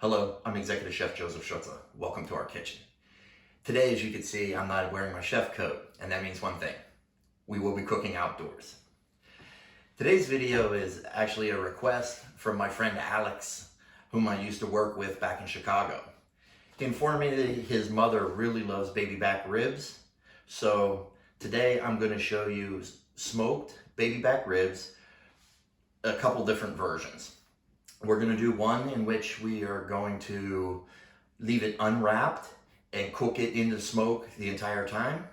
Hello, I'm Executive Chef Joseph Schutze. Welcome to our kitchen. Today, as you can see, I'm not wearing my chef coat, and that means one thing. We will be cooking outdoors. Today's video is actually a request from my friend Alex, whom I used to work with back in Chicago. He informed me that his mother really loves baby back ribs, so today I'm going to show you smoked baby back ribs, a couple different versions. We're going to do one in which we are going to leave it unwrapped and cook it in the smoke the entire time.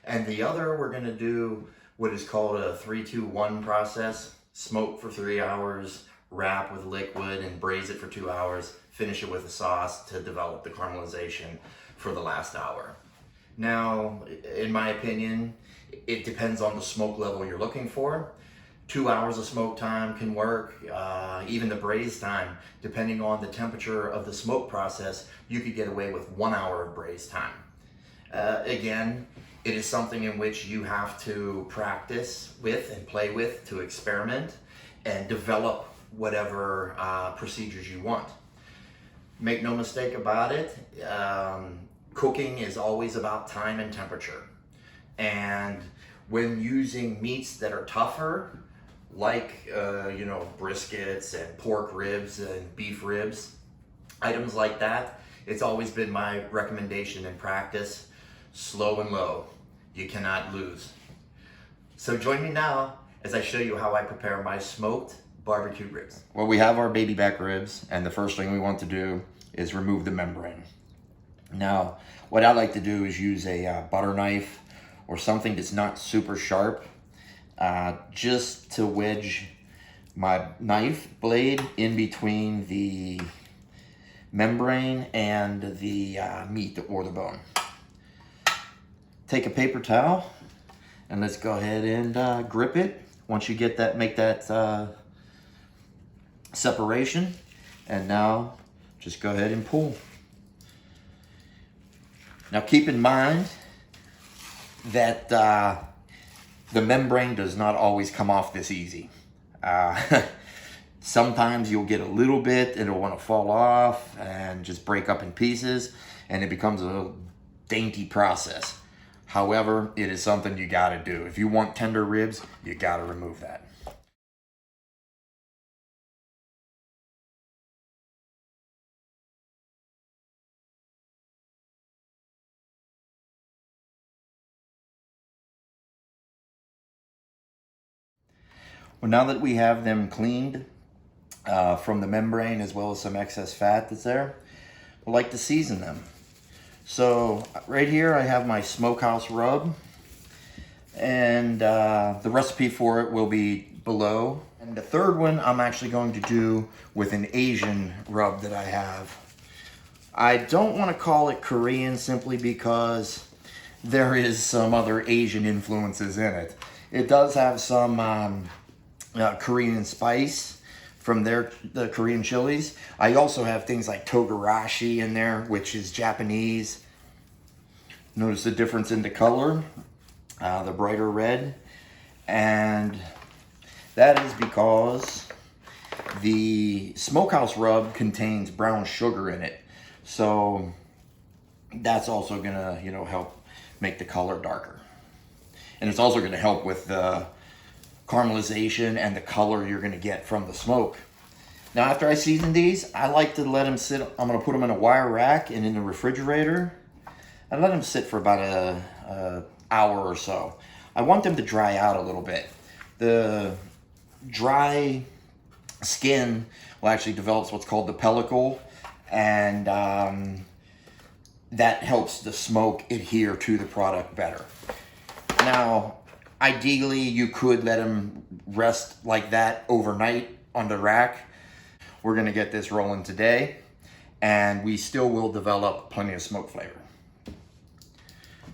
And the other, we're going to do what is called a 3-2-1 process. Smoke for 3 hours, wrap with liquid and braise it for 2 hours, finish it with a sauce to develop the caramelization for the last hour. Now, in my opinion, it depends on the smoke level you're looking for. 2 hours of smoke time can work, even the braise time, depending on the temperature of the smoke process, you could get away with 1 hour of braise time. Again, it is something in which you have to practice with and play with to experiment and develop whatever procedures you want. Make no mistake about it, cooking is always about time and temperature. And when using meats that are tougher, like briskets and pork ribs and beef ribs, items like that, it's always been my recommendation in practice: slow and low. You cannot lose. So join me now as I show you how I prepare my smoked barbecued ribs. Well, we have our baby back ribs, and the first thing we want to do is remove the membrane. Now, what I like to do is use a butter knife or something that's not super sharp, just to wedge my knife blade in between the membrane and the meat or the bone. Take a paper towel and let's go ahead and grip it. Once you get that, make that separation, and now just go ahead and pull. Now keep in mind that the membrane does not always come off this easy. Sometimes you'll get a little bit, it'll want to fall off and just break up in pieces, and it becomes a dainty process. However, it is something you gotta do. If you want tender ribs, you gotta remove that. Well, now that we have them cleaned from the membrane as well as some excess fat that's there, I like to season them. So right here I have my Smokehouse rub, and the recipe for it will be below. And the third one I'm actually going to do with an Asian rub that I have. I don't want to call it Korean simply because there is some other Asian influences in it. It does have some Korean spice from the Korean chilies. I also have things like togarashi in there, which is Japanese. Notice the difference in the color, the brighter red, and that is because the Smokehouse rub contains brown sugar in it, so that's also gonna help make the color darker, and it's also going to help with the caramelization and the color you're going to get from the smoke. Now, after I season these, I like to let them sit. I'm going to put them in a wire rack and in the refrigerator. I let them sit for about an hour or so. I want them to dry out a little bit. The dry skin will actually develop what's called the pellicle, and that helps the smoke adhere to the product better. Now, ideally, you could let them rest like that overnight on the rack. We're gonna get this rolling today, and we still will develop plenty of smoke flavor.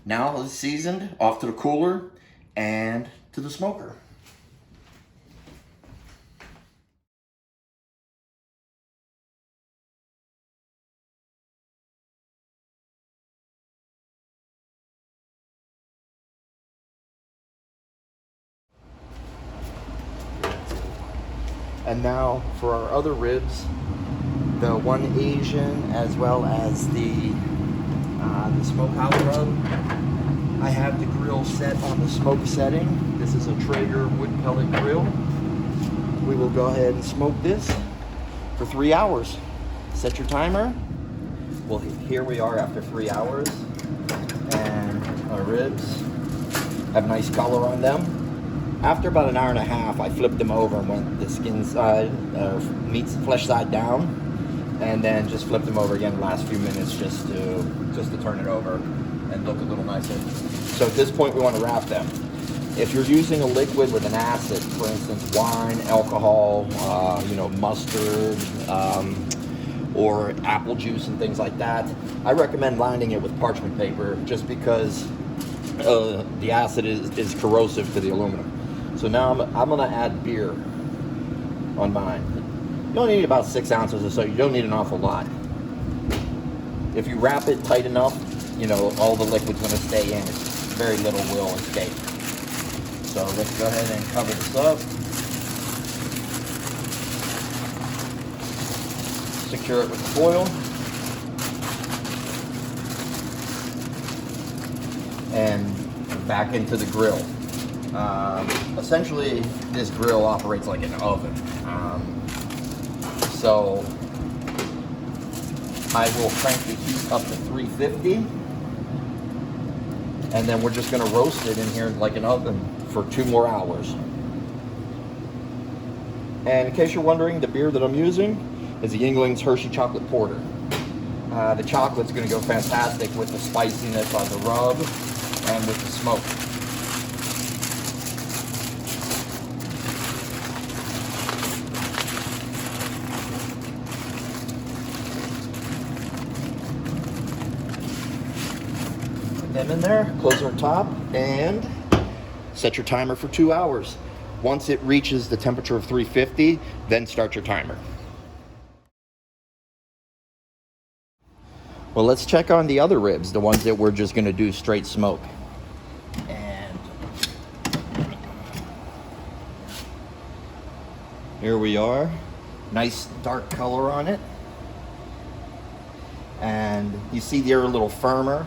Now it's seasoned, off to the cooler and to the smoker. And now for our other ribs, the one Asian as well as the Smokehouse rub. I have the grill set on the smoke setting. This is a Traeger wood pellet grill. We will go ahead and smoke this for 3 hours. Set your timer. Well, here we are after 3 hours, and our ribs have nice color on them. After about an hour and a half, I flipped them over and went the skin side, flesh side down, and then just flipped them over again the last few minutes just to turn it over and look a little nicer. So at this point, we want to wrap them. If you're using a liquid with an acid, for instance, wine, alcohol, mustard, or apple juice and things like that, I recommend lining it with parchment paper just because the acid is corrosive to the aluminum. So now I'm going to add beer on mine. You only need about 6 ounces or so. You don't need an awful lot. If you wrap it tight enough, all the liquid's going to stay in. Very little will escape. So let's go ahead and cover this up. Secure it with foil. And back into the grill. Essentially, this grill operates like an oven. So I will crank the heat up to 350. And then we're just going to roast it in here like an oven for 2 more hours. And in case you're wondering, the beer that I'm using is a Yuengling's Hershey chocolate porter. The chocolate's going to go fantastic with the spiciness on the rub and with the smoke. Put them in there, close our top, and set your timer for 2 hours. Once it reaches the temperature of 350, then start your timer. Well, let's check on the other ribs, the ones that we're just going to do straight smoke. And here we are. Nice dark color on it. And you see they're a little firmer.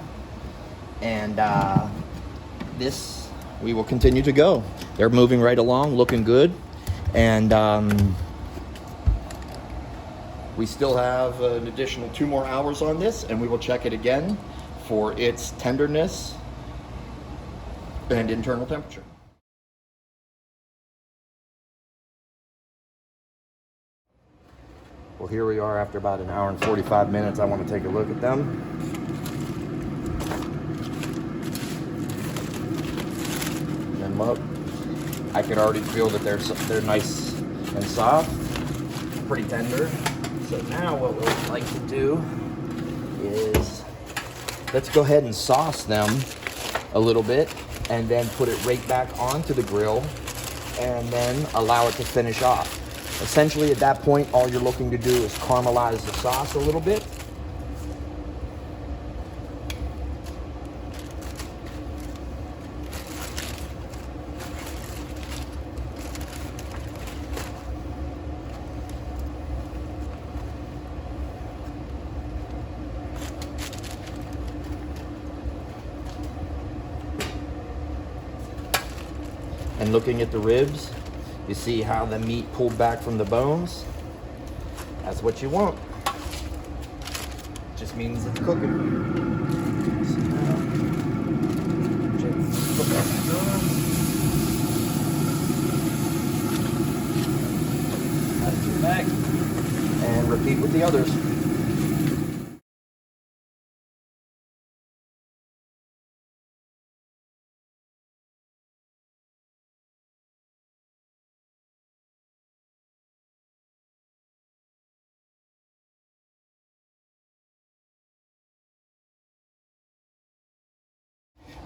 And this, we will continue to go. They're moving right along, looking good. And we still have an additional 2 more hours on this, and we will check it again for its tenderness and internal temperature. Well, here we are after about an hour and 45 minutes. I want to take a look at them. Them up. I can already feel that they're nice and soft, pretty tender. So now what we'd like to do is let's go ahead and sauce them a little bit and then put it right back onto the grill and then allow it to finish off. Essentially at that point, all you're looking to do is caramelize the sauce a little bit. And looking at the ribs, you see how the meat pulled back from the bones. That's what you want. Just means it's cooking. So now, just put that back on. Add it to the back. And repeat with the others.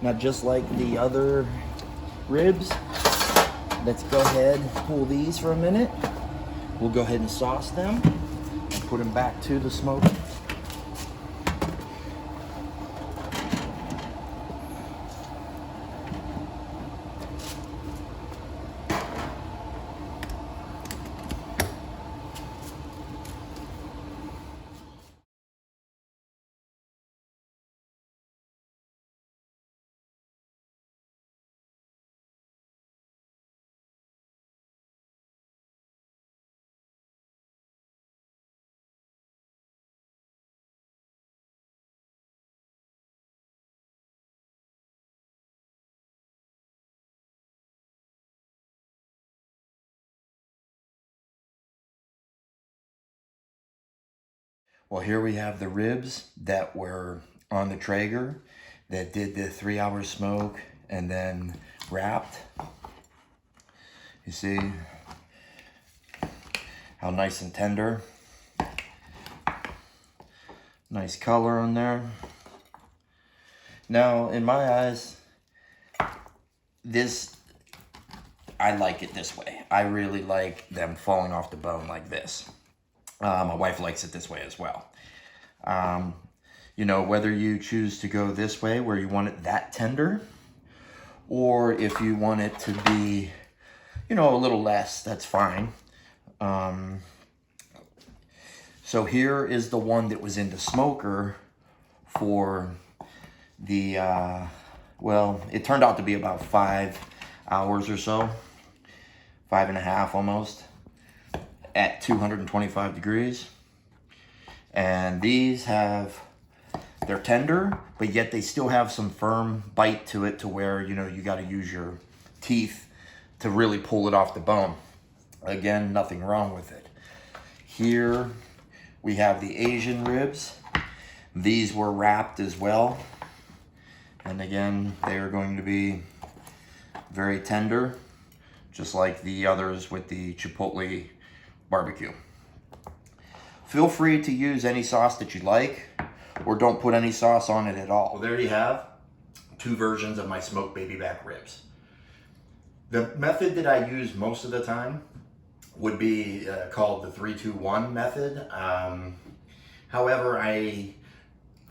Now, just like the other ribs, let's go ahead and pull these for a minute. We'll go ahead and sauce them and put them back to the smoke. Well, here we have the ribs that were on the Traeger that did the 3-hour smoke and then wrapped. You see how nice and tender. Nice color on there. Now, in my eyes, I like it this way. I really like them falling off the bone like this. My wife likes it this way as well. You know, whether you choose to go this way where you want it that tender, or if you want it to be, you know, a little less, that's fine. So here is the one that was in the smoker for the, well, it turned out to be about 5 hours or so, 5.5 almost, at 225 degrees. And these they're tender, but yet they still have some firm bite to it to where, you know, you got to use your teeth to really pull it off the bone. Again, nothing wrong with it. Here we have the Asian ribs. These were wrapped as well. And again, they are going to be very tender, just like the others with the Chipotle barbecue. Feel free to use any sauce that you like, or don't put any sauce on it at all. Well, there you have 2 versions of my smoked baby back ribs. The method that I use most of the time would be called the 3-2-1 method. However, I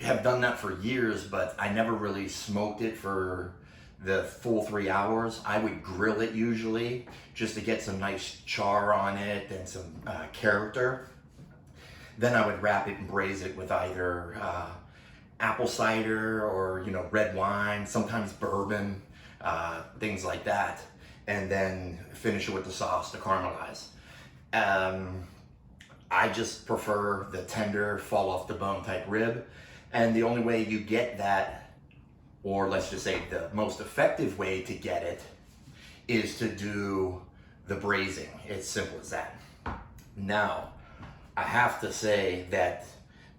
have done that for years, but I never really smoked it for the full 3 hours. I would grill it usually just to get some nice char on it and some character. Then I would wrap it and braise it with either apple cider or, you know, red wine, sometimes bourbon, things like that. And then finish it with the sauce to caramelize. I just prefer the tender, fall off the bone type rib. And the only way you get that, or let's just say the most effective way to get it, is to do the braising. It's simple as that. Now, I have to say that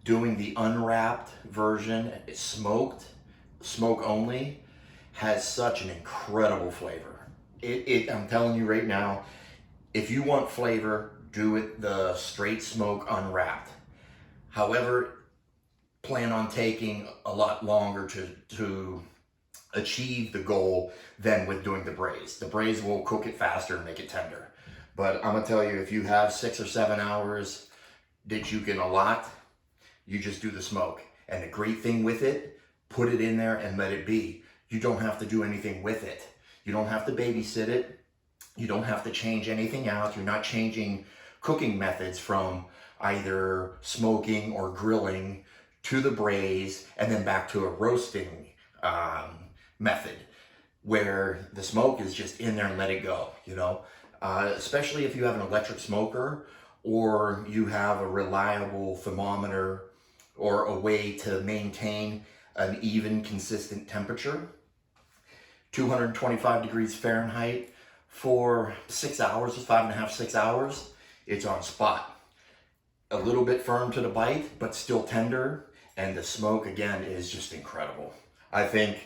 doing the unwrapped version, smoke only, has such an incredible flavor. I'm telling you right now, if you want flavor, do it the straight smoke unwrapped. However, plan on taking a lot longer to achieve the goal than with doing the braise. The braise will cook it faster and make it tender. But I'm gonna tell you, if you have 6 or 7 hours that you can allot, you just do the smoke. And the great thing with it, put it in there and let it be. You don't have to do anything with it. You don't have to babysit it. You don't have to change anything out. You're not changing cooking methods from either smoking or grilling to the braise and then back to a roasting method where the smoke is just in there and let it go, you know? Especially if you have an electric smoker or you have a reliable thermometer or a way to maintain an even, consistent temperature. 225 degrees Fahrenheit for 6 hours, 5.5, 6 hours, it's on spot. A little bit firm to the bite, but still tender, and the smoke, again, is just incredible. I think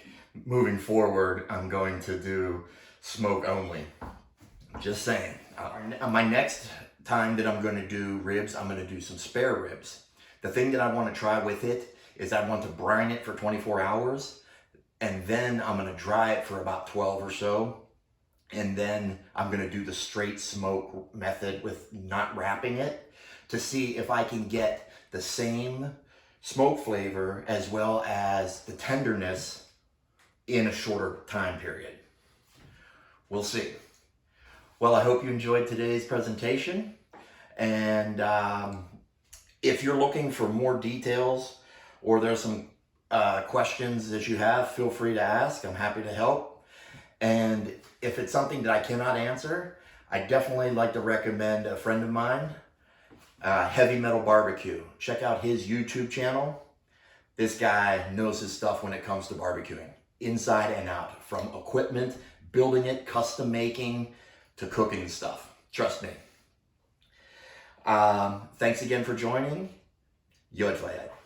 moving forward, I'm going to do smoke only. Just saying. My next time that I'm going to do ribs, I'm going to do some spare ribs. The thing that I want to try with it is I want to brine it for 24 hours, and then I'm going to dry it for about 12 or so. And then I'm going to do the straight smoke method with not wrapping it to see if I can get the same smoke flavor as well as the tenderness in a shorter time period. We'll see. Well, I hope you enjoyed today's presentation. And if you're looking for more details or there's some questions that you have, feel free to ask. I'm happy to help. And if it's something that I cannot answer, I definitely like to recommend a friend of mine, Heavy Metal Barbecue. Check out his YouTube channel. This guy knows his stuff when it comes to barbecuing, inside and out, from equipment, building it, custom making, to cooking stuff. Trust me. Thanks again for joining. Yod Vayad.